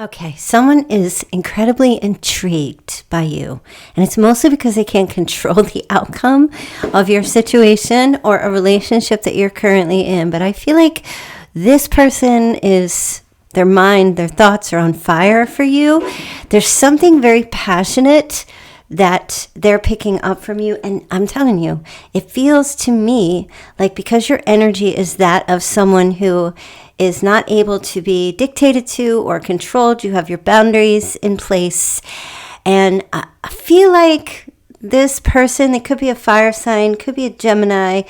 Okay, someone is incredibly intrigued by you, and it's mostly because they can't control the outcome of your situation or a relationship that you're currently in. But I feel like this person is, their mind, their thoughts are on fire for you. There's something very passionate that they're picking up from you. And I'm telling you, it feels to me like because your energy is that of someone who is not able to be dictated to or controlled, you have your boundaries in place. And I feel like this person, it could be a fire sign, could be a Gemini,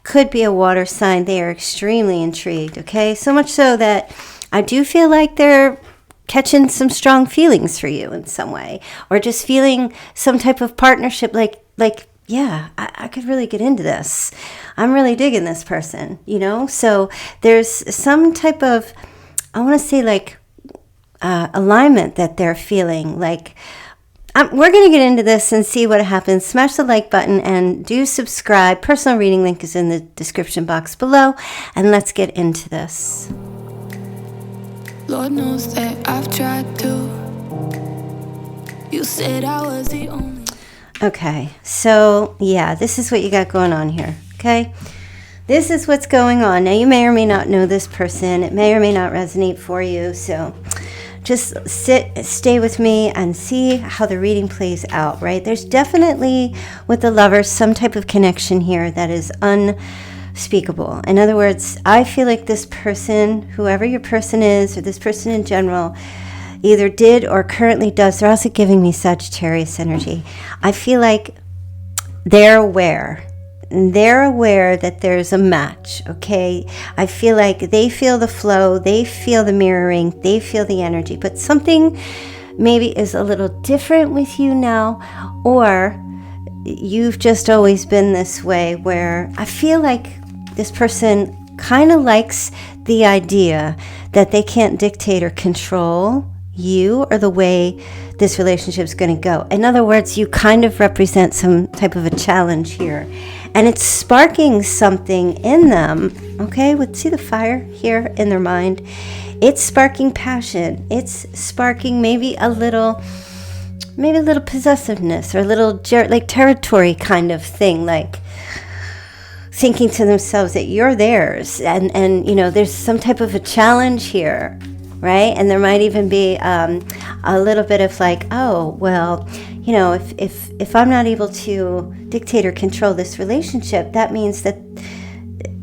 could be a water sign. They are extremely intrigued, okay? So much so that I do feel like they're catching some strong feelings for you in some way, or just feeling some type of partnership like yeah, I could really get into this. I'm really digging this person, you know? So there's some type of, I want to say like alignment that they're feeling. Like, we're going to get into this and see what happens. Smash the like button and do subscribe. Personal reading link is in the description box below. And let's get into this. Lord knows that I've tried to. You said I was the only. Okay, so yeah, this is what you got going on here, okay? This is what's going on. Now, you may or may not know this person. It may or may not resonate for you, so just stay with me and see how the reading plays out, right? There's definitely, with the Lovers, some type of connection here that is unspeakable. In other words, I feel like this person, whoever your person is, or this person in general, either did or currently does. They're also giving me Sagittarius energy. I feel like they're aware. They're aware that there's a match, okay? I feel like they feel the flow. They feel the mirroring. They feel the energy. But something maybe is a little different with you now, or you've just always been this way, where I feel like this person kind of likes the idea that they can't dictate or control you or the way this relationship is going to go. In other words, you kind of represent some type of a challenge here, and it's sparking something in them, okay? See the fire here in their mind? It's sparking passion. It's sparking maybe a little possessiveness, or a little like territory kind of thing, like thinking to themselves that you're theirs, and you know, there's some type of a challenge here, right? And there might even be a little bit of like, oh, well, you know, if I'm not able to dictate or control this relationship, that means that,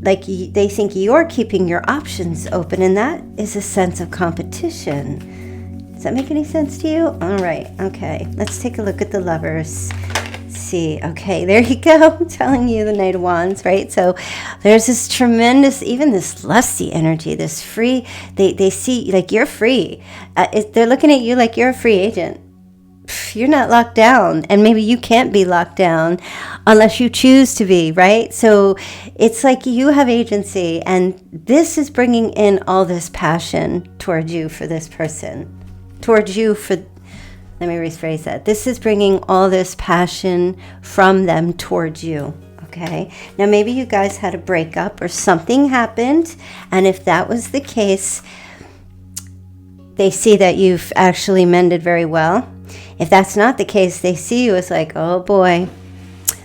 like, they think you're keeping your options open, and that is a sense of competition. Does that make any sense to you? All right, okay, let's take a look at the Lovers. See, okay, there you go. I'm telling you, the Knight of Wands, right? So there's this tremendous, even this lusty energy, this free, they see like you're free. They're looking at you like you're a free agent. You're not locked down, and maybe you can't be locked down unless you choose to be, right? So it's like you have agency, and this is bringing in all this passion towards you for this person, towards you for. Let me rephrase that. This is bringing all this passion from them towards you, okay? Now, maybe you guys had a breakup or something happened, and if that was the case, they see that you've actually mended very well. If that's not the case, they see you as like, oh boy,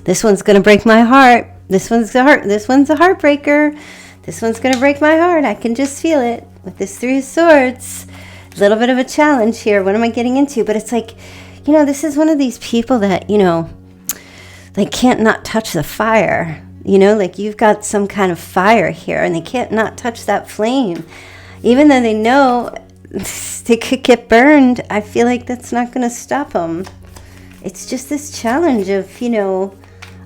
this one's going to break my heart. This one's a heartbreaker. This one's going to break my heart. I can just feel it with this Three of Swords. Little bit of a challenge here. What am I getting into? But it's like, you know, this is one of these people that, you know, like can't not touch the fire. You know, like you've got some kind of fire here, and they can't not touch that flame. Even though they know they could get burned, I feel like that's not going to stop them. It's just this challenge of, you know,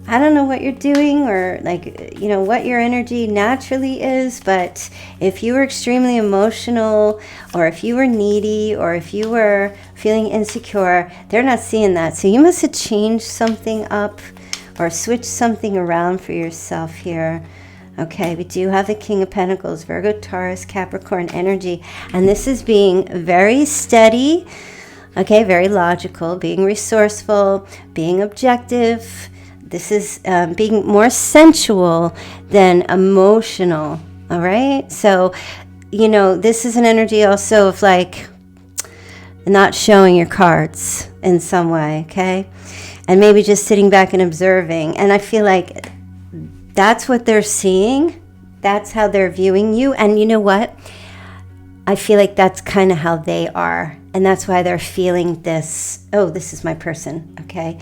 I don't know what you're doing, or like, you know, what your energy naturally is, but if you were extremely emotional, or if you were needy, or if you were feeling insecure, they're not seeing that. So you must have changed something up or switched something around for yourself here. Okay, we do have the King of Pentacles, Virgo, Taurus, Capricorn energy, and this is being very steady, okay, very logical, being resourceful, being objective. This is being more sensual than emotional, all right? So, you know, this is an energy also of like, not showing your cards in some way, okay? And maybe just sitting back and observing. And I feel like that's what they're seeing. That's how they're viewing you. And you know what? I feel like that's kind of how they are. And that's why they're feeling this, oh, this is my person, okay?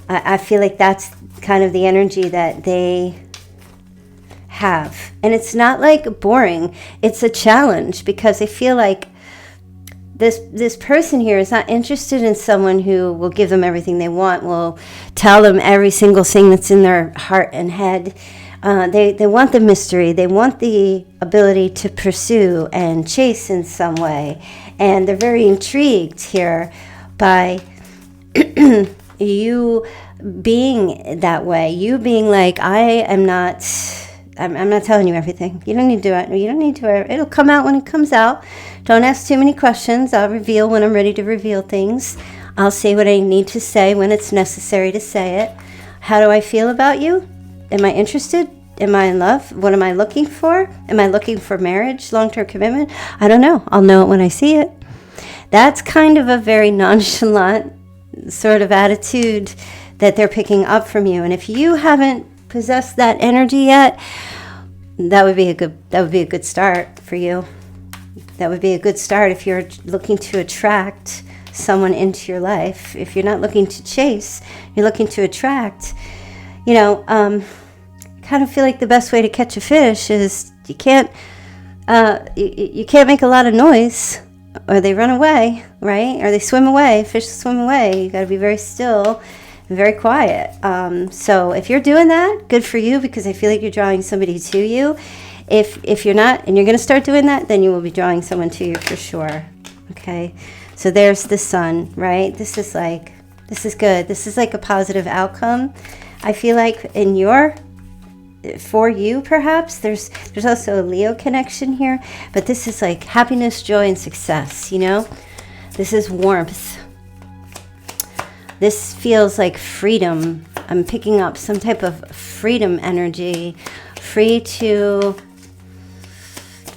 I feel like that's kind of the energy that they have. And it's not like boring. It's a challenge, because I feel like this person here is not interested in someone who will give them everything they want, will tell them every single thing that's in their heart and head. They want the mystery. They want the ability to pursue and chase in some way. And they're very intrigued here by you being that way. You being like, I'm not telling you everything. You don't need to do it. You don't need to. It'll come out when it comes out. Don't ask too many questions. I'll reveal when I'm ready to reveal things. I'll say what I need to say when it's necessary to say it. How do I feel about you? Am I interested? Am I in love? What am I looking for? Am I looking for marriage, long-term commitment? I don't know. I'll know it when I see it. That's kind of a very nonchalant sort of attitude that they're picking up from you. And if you haven't possessed that energy yet, that would be a good start for you. That would be a good start if you're looking to attract someone into your life. If you're not looking to chase, you're looking to attract. Kind of feel like the best way to catch a fish is you can't make a lot of noise, or they run away, right? Or they swim away. Fish swim away. You got to be very still and very quiet. So if you're doing that, good for you, because I feel like you're drawing somebody to you. If you're not, and you're going to start doing that, then you will be drawing someone to you for sure. Okay. So there's the sun, right? This is good. This is like a positive outcome. I feel like for you, perhaps, there's also a Leo connection here, but this is like happiness, joy, and success, This is warmth. This feels like freedom. I'm picking up some type of freedom energy, free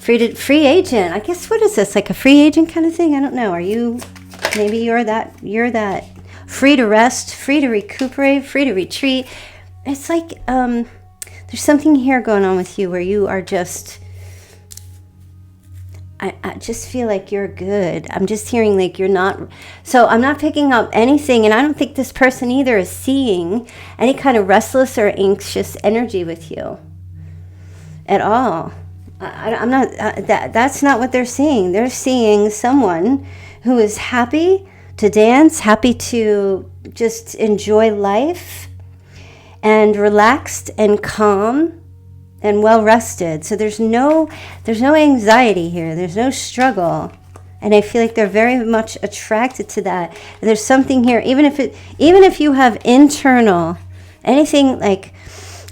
agent. I guess, what is this, like a free agent kind of thing? I don't know. Maybe you're that free to rest, free to recuperate, free to retreat. It's like, there's something here going on with you where you are just, I just feel like you're good. I'm just hearing like you're not, so I'm not picking up anything, and I don't think this person either is seeing any kind of restless or anxious energy with you at all. I'm not, that's not what they're seeing. They're seeing someone who is happy to dance, happy to just enjoy life, and relaxed and calm and well rested. So there's no anxiety here. There's no struggle. And I feel like they're very much attracted to that. And there's something here, even if you have internal anything like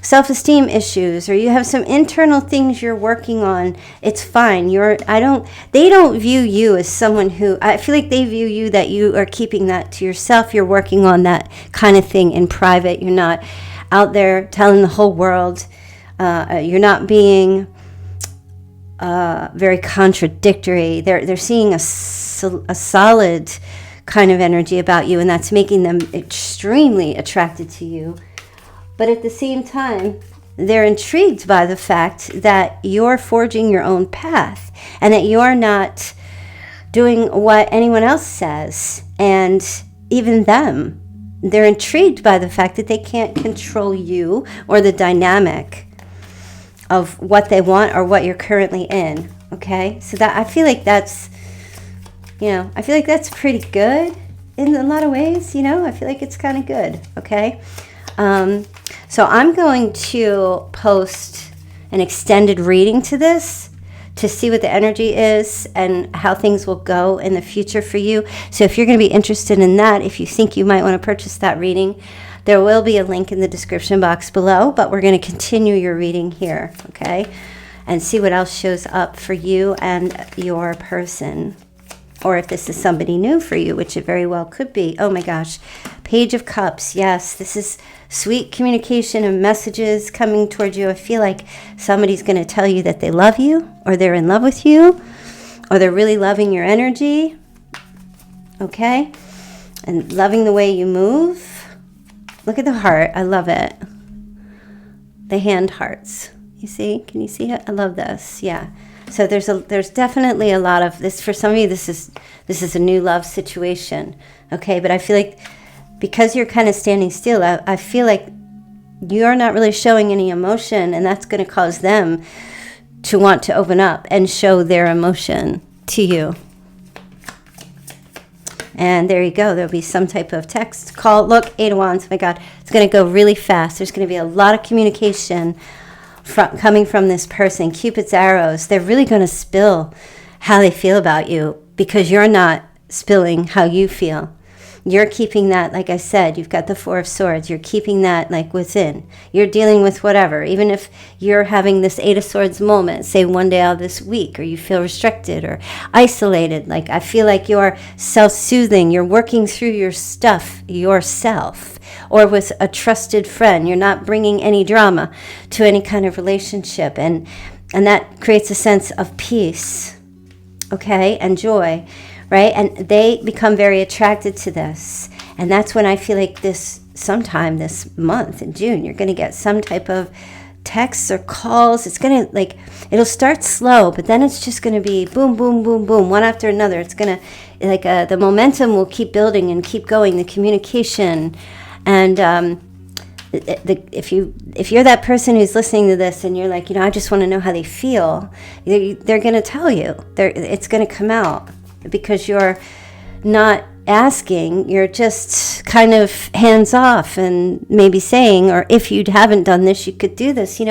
self-esteem issues, or you have some internal things you're working on, it's fine. They don't view you as someone who, I feel like they view you that you are keeping that to yourself. You're working on that kind of thing in private. You're not out there telling the whole world. You're not being very contradictory. They're seeing a solid kind of energy about you, and that's making them extremely attracted to you. But at the same time, they're intrigued by the fact that you're forging your own path, and that you're not doing what anyone else says. And even them, they're intrigued by the fact that they can't control you or the dynamic of what they want or what you're currently in. Okay, so that I feel like that's pretty good in a lot of ways. I feel like it's kind of good. Okay. So I'm going to post an extended reading to this to see what the energy is and how things will go in the future for you. So if you're going to be interested in that, if you think you might want to purchase that reading, there will be a link in the description box below, but we're going to continue your reading here, okay? And see what else shows up for you and your person. Or if this is somebody new for you, which it very well could be. Oh my gosh. Page of Cups. Yes, this is sweet communication and messages coming towards you. I feel like somebody's going to tell you that they love you, or they're in love with you, or they're really loving your energy. Okay? And loving the way you move. Look at the heart. I love it. The hand hearts. You see? Can you see it? I love this. Yeah. So there's definitely a lot of this. For some of you, this is a new love situation. Okay? But I feel like because you're kind of standing still, I feel like you're not really showing any emotion, and that's going to cause them to want to open up and show their emotion to you. And there you go. There'll be some type of text, call. Look, 8 of Wands. Oh my God. It's going to go really fast. There's going to be a lot of communication coming from this person. Cupid's arrows. They're really going to spill how they feel about you because you're not spilling how you feel. You're keeping that, like I said, you've got the 4 of Swords. You're keeping that like within. You're dealing with whatever. Even if you're having this 8 of Swords moment, say one day out of this week, or you feel restricted or isolated. Like I feel like you're self-soothing. You're working through your stuff yourself or with a trusted friend. You're not bringing any drama to any kind of relationship. And that creates a sense of peace, okay, and joy. Right? And they become very attracted to this. And that's when I feel like sometime this month in June, you're going to get some type of texts or calls. It's going to it'll start slow, but then it's just going to be boom, boom, boom, boom, one after another. It's going to, the momentum will keep building and keep going, the communication. And if you're that person who's listening to this and you're like, I just want to know how they feel, they're going to tell you. It's going to come out. Because you're not asking, you're just kind of hands off and maybe saying, or if you haven't done this, you could do this.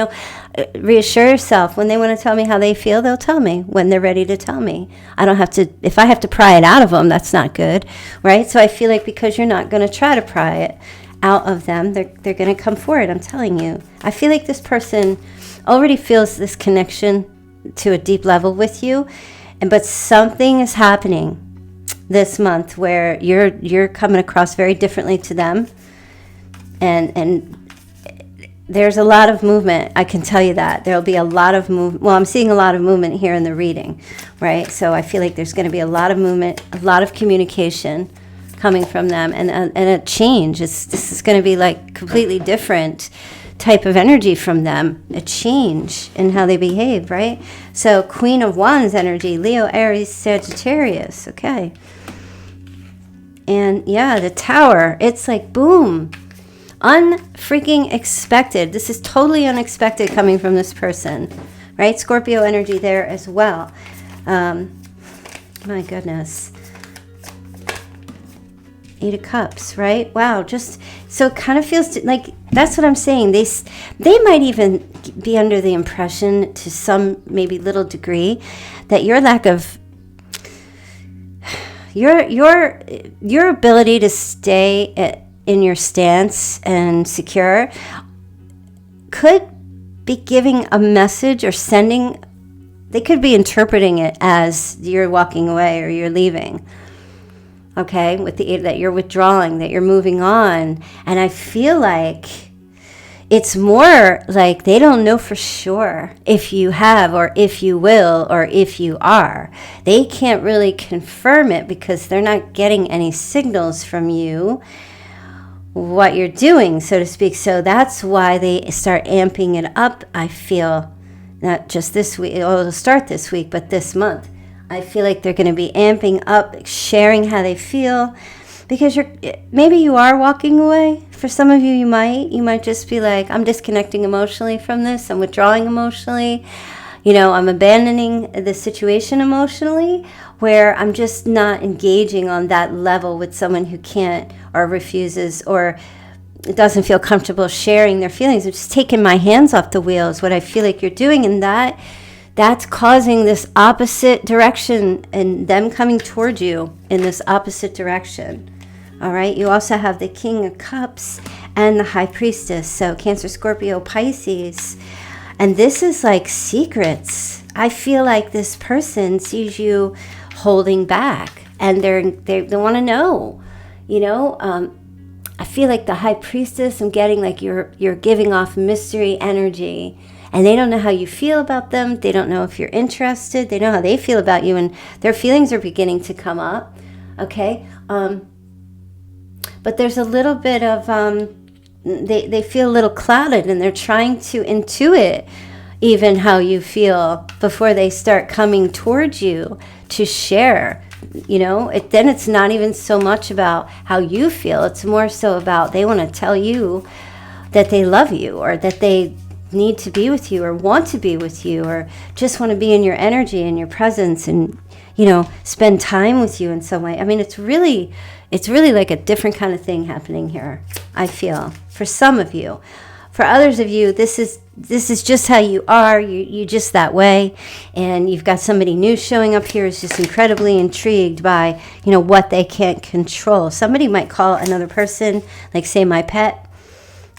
Reassure yourself. When they want to tell me how they feel, they'll tell me when they're ready to tell me. I don't have to, if I have to pry it out of them, that's not good, right? So I feel like because you're not going to try to pry it out of them, they're going to come forward. I'm telling you. I feel like this person already feels this connection to a deep level with you. But something is happening this month where you're coming across very differently to them, and there's a lot of movement. I can tell you that there'll be a lot of movement. Well, I'm seeing a lot of movement here in the reading, right? So I feel like there's going to be a lot of movement, a lot of communication coming from them, and a change. This is going to be like completely different type of energy from them, a change in how they behave, right? So Queen of Wands energy, Leo, Aries, Sagittarius, okay. And yeah, the Tower, it's like boom, unfreaking expected. This is totally unexpected coming from this person, right? Scorpio energy there as well. My goodness. 8 of Cups, right? Wow, just so it kind of feels like that's what I'm saying. They might even be under the impression to some maybe little degree that your lack of your ability to stay in your stance and secure could be giving a message or sending. They could be interpreting it as you're walking away or you're leaving. Okay, with the 8 that you're withdrawing, that you're moving on. And I feel like it's more like they don't know for sure if you have or if you will or if you are. They can't really confirm it because they're not getting any signals from you what you're doing, so to speak. So that's why they start amping it up, I feel. Not just this week, it'll start this week, but this month. I feel like they're going to be amping up, sharing how they feel, because maybe you are walking away. For some of you, you might just be like, I'm disconnecting emotionally from this. I'm withdrawing emotionally. I'm abandoning the situation emotionally, where I'm just not engaging on that level with someone who can't or refuses or doesn't feel comfortable sharing their feelings. I'm just taking my hands off the wheel is what I feel like you're doing, and that's causing this opposite direction and them coming toward you in this opposite direction. All right. You also have the King of Cups and the High Priestess. So Cancer, Scorpio, Pisces. And this is like secrets. I feel like this person sees you holding back and they want to know, I feel like the High Priestess, I'm getting like you're giving off mystery energy. And they don't know how you feel about them. They don't know if you're interested. They know how they feel about you. And their feelings are beginning to come up. Okay? But there's a little bit of, they feel a little clouded, and they're trying to intuit even how you feel before they start coming towards you to share. Then it's not even so much about how you feel. It's more so about they want to tell you that they love you, or that they need to be with you, or want to be with you, or just want to be in your energy and your presence, and spend time with you in some way. I mean, it's really like a different kind of thing happening here, I feel, for some of you. For others of you, this is just how you are. You just that way, and you've got somebody new showing up here who's just incredibly intrigued by what they can't control. Somebody might call another person, like say my pet.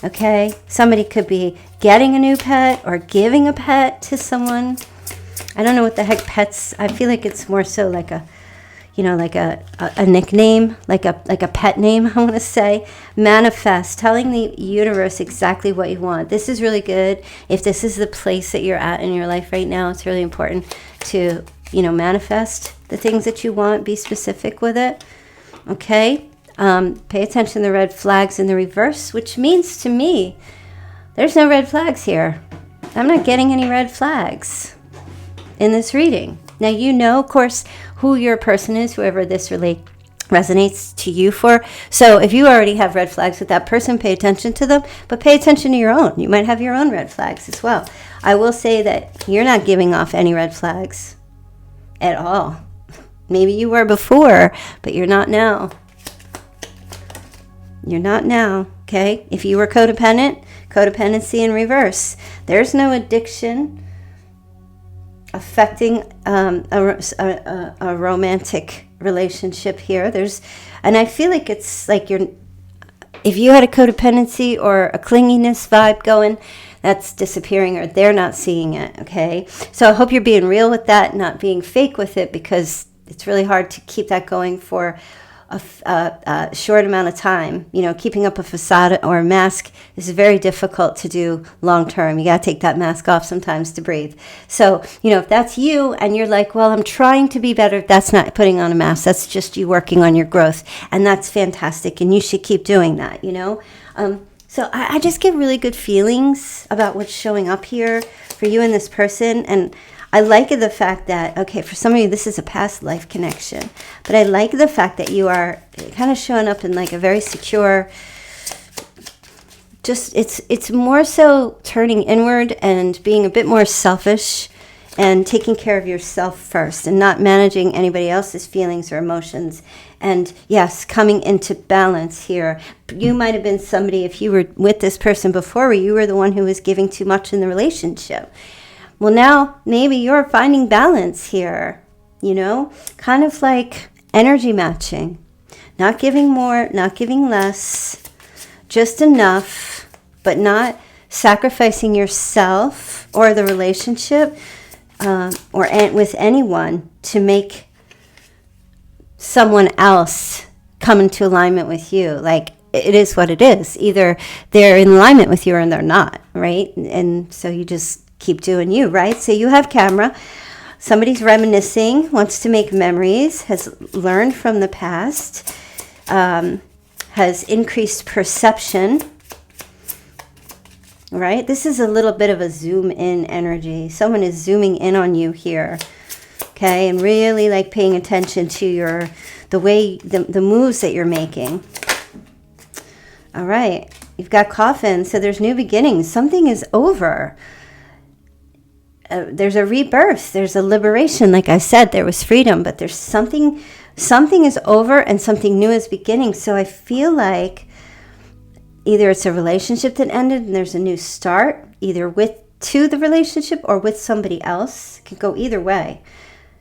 Okay, somebody could be getting a new pet or giving a pet to someone. I don't know what the heck pets. I feel like it's more so like a nickname, like a pet name, I want to say. Manifest, telling the universe exactly what you want. This is really good. If this is the place that you're at in your life right now, it's really important to, manifest the things that you want. Be specific with it. Okay? Pay attention to the red flags in the reverse, which means to me, there's no red flags here. I'm not getting any red flags in this reading. Now, of course, who your person is, whoever this really resonates to you for. So if you already have red flags with that person, pay attention to them, but pay attention to your own. You might have your own red flags as well. I will say that you're not giving off any red flags at all. Maybe you were before, but you're not now. You're not now, okay? If you were codependent, codependency in reverse. There's no addiction affecting a romantic relationship here. And I feel like it's like if you had a codependency or a clinginess vibe going, that's disappearing, or they're not seeing it, okay? So I hope you're being real with that, not being fake with it, because it's really hard to keep that going for a short amount of time. Keeping up a facade or a mask is very difficult to do long term. You got to take that mask off sometimes to breathe. So, if that's you and you're like, well, I'm trying to be better, that's not putting on a mask. That's just you working on your growth. And that's fantastic. And you should keep doing that, So I just get really good feelings about what's showing up here for you and this person. And I like the fact that, okay, for some of you, this is a past life connection. But I like the fact that you are kind of showing up in like a very secure, just it's more so turning inward and being a bit more selfish and taking care of yourself first and not managing anybody else's feelings or emotions. And yes, coming into balance here. You might have been somebody, if you were with this person before, where you were the one who was giving too much in the relationship. Well, now maybe you're finding balance here, kind of like energy matching. Not giving more, not giving less, just enough, but not sacrificing yourself or the relationship or with anyone to make someone else come into alignment with you. Like, it is what it is. Either they're in alignment with you or they're not, right? And so you just keep doing you, right? So you have camera. Somebody's reminiscing, wants to make memories, has learned from the past, has increased perception, right? This is a little bit of a zoom in energy. Someone is zooming in on you here, okay? And really like paying attention to the moves that you're making. All right. You've got coffin. So there's new beginnings. Something is over. There's a rebirth, there's a liberation. Like I said, there was freedom, but there's something is over and something new is beginning. So I feel like either it's a relationship that ended and there's a new start, either to the relationship or with somebody else. It can go either way.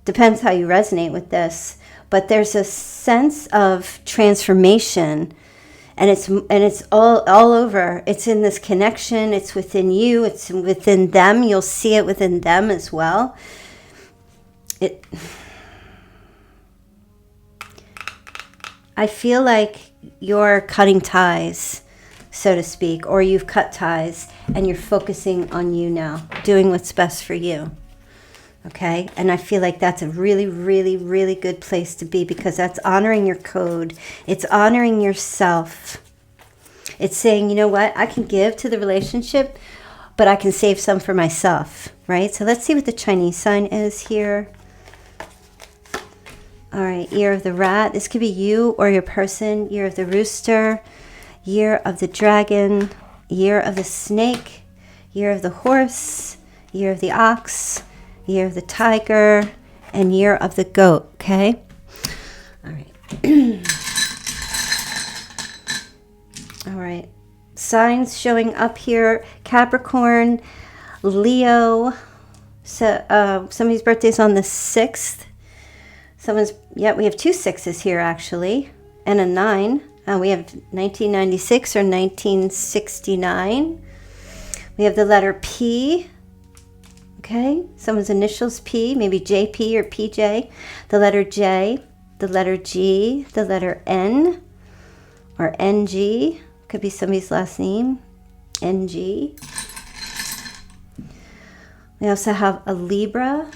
Depends how you resonate with this. But there's a sense of transformation. And it's all over. It's in this connection. It's within you. It's within them. You'll see it within them as well. I feel like you're cutting ties, so to speak, or you've cut ties and you're focusing on you now, doing what's best for you. Okay, and I feel like that's a really, really, really good place to be, because that's honoring your code. It's honoring yourself. It's saying, you know what, I can give to the relationship, but I can save some for myself, right? So let's see what the Chinese sign is here. All right, year of the rat. This could be you or your person. Year of the rooster, year of the dragon, year of the snake, year of the horse, year of the ox, year of the tiger, and year of the goat, okay? All right. All right. Signs showing up here: Capricorn, Leo. So somebody's birthday is on the 6th. We have 2 6s here actually, and a 9. We have 1996 or 1969. We have the letter P. Okay, someone's initials P, maybe JP or PJ. The letter J, the letter G, the letter N or NG. Could be somebody's last name, NG. We also have a Libra.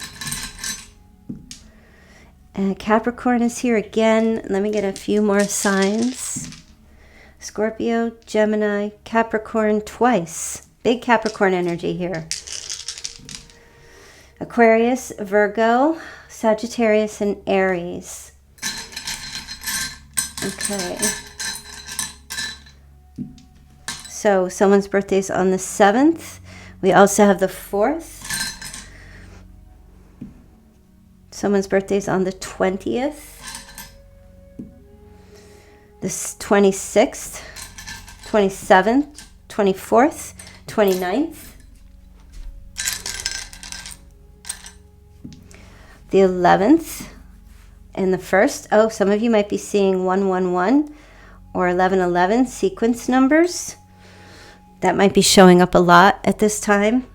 And Capricorn is here again. Let me get a few more signs. Scorpio, Gemini, Capricorn twice. Big Capricorn energy here. Aquarius, Virgo, Sagittarius, and Aries. Okay. So someone's birthday is on the 7th. We also have the 4th. Someone's birthday is on the 20th. This 26th, 27th, 24th, 29th. The 11th and the 1st. Oh, some of you might be seeing 111 or 1111 sequence numbers. That might be showing up a lot at this time.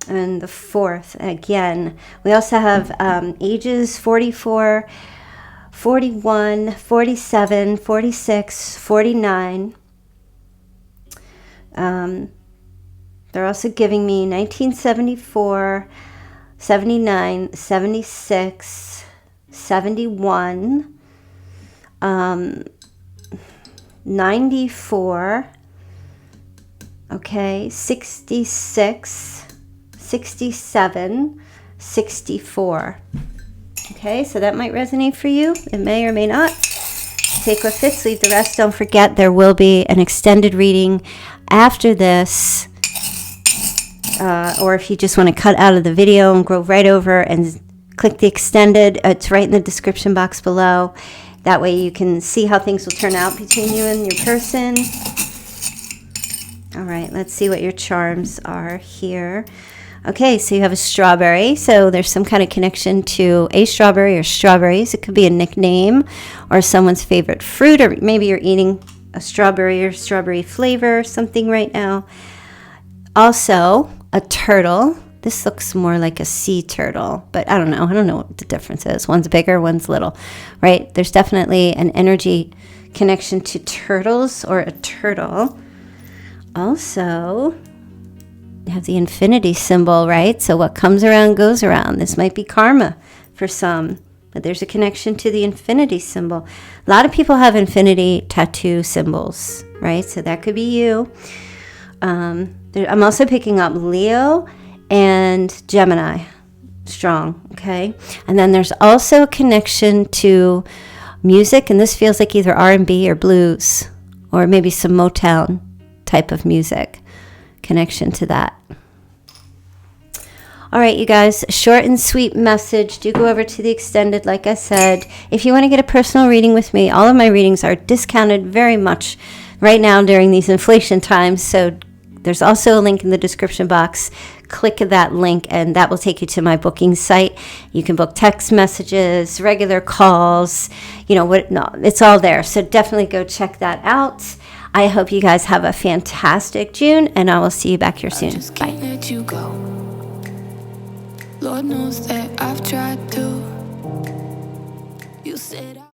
And the 4th again. We also have ages 44, 41, 47, 46, 49. They're also giving me 1974, 79, 76, 71, 94, okay, 66, 67, 64. Okay, so that might resonate for you. It may or may not. Take what fits, leave the rest. Don't forget, there will be an extended reading after this. Or if you just want to cut out of the video and go right over and click the extended, it's right in the description box below. That way you can see how things will turn out between you and your person. All right, let's see what your charms are here. Okay, so you have a strawberry. So there's some kind of connection to a strawberry or strawberries. It could be a nickname or someone's favorite fruit, or maybe you're eating a strawberry or strawberry flavor or something right now. Also, a turtle. This looks more like a sea turtle, but I don't know. I don't know what the difference is. One's bigger, one's little, right? There's definitely an energy connection to turtles or a turtle. Also, you have the infinity symbol, right? So what comes around goes around. This might be karma for some, but there's a connection to the infinity symbol. A lot of people have infinity tattoo symbols, right? So that could be you. I'm also picking up Leo and Gemini, strong, okay? And then there's also a connection to music, and this feels like either R&B or blues, or maybe some Motown type of music, connection to that. All right, you guys, short and sweet message. Do go over to the extended, like I said. If you want to get a personal reading with me, all of my readings are discounted very much right now during these inflation times, so there's also a link in the description box. Click that link and that will take you to my booking site. You can book text messages, regular calls, it's all there. So definitely go check that out. I hope you guys have a fantastic June, and I will see you back here soon. Just can't let you go. Lord knows that I've tried to. You said